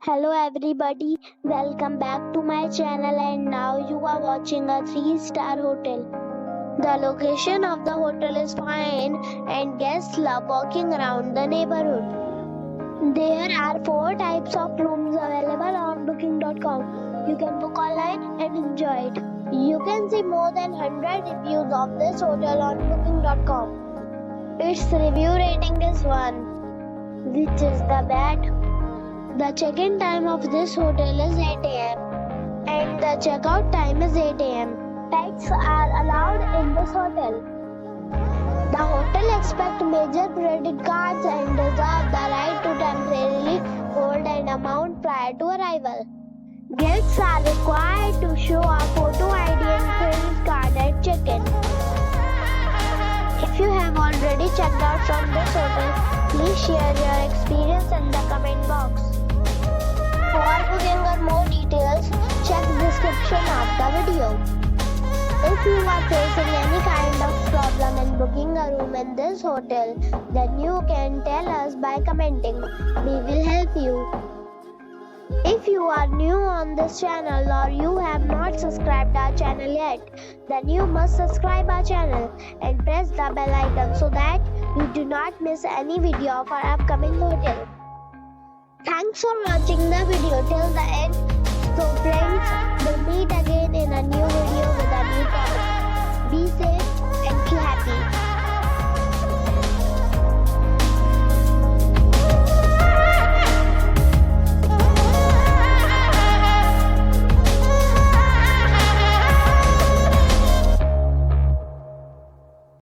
Hello everybody, welcome back to my channel and now you are watching a 3-star hotel. The location of the hotel is fine and guests love walking around the neighborhood. There are 4 types of rooms available on booking.com. You can book online and enjoy it. You can see more than 100 reviews of this hotel on booking.com. Its review rating is 1, which is the bad. The check-in time of this hotel is 8 am and the check-out time is 8 am. Pets are allowed in this hotel. The hotel accepts major credit cards and reserves the right to temporarily hold an amount prior to arrival. Guests are required to show a photo ID and credit card at check-in. If you have already checked out from this hotel, please share your experience in the comment box. For booking or more details, check the description of the video. If you are facing any kind of problem in booking a room in this hotel, then you can tell us by commenting. We will help you. If you are new on this channel or you have not subscribed our channel yet, then you must subscribe our channel and press the bell icon so that you do not miss any video of our upcoming hotel. Thanks for watching the video till the end. So friends, we'll meet again in a new video with a new topic. Be safe and be happy.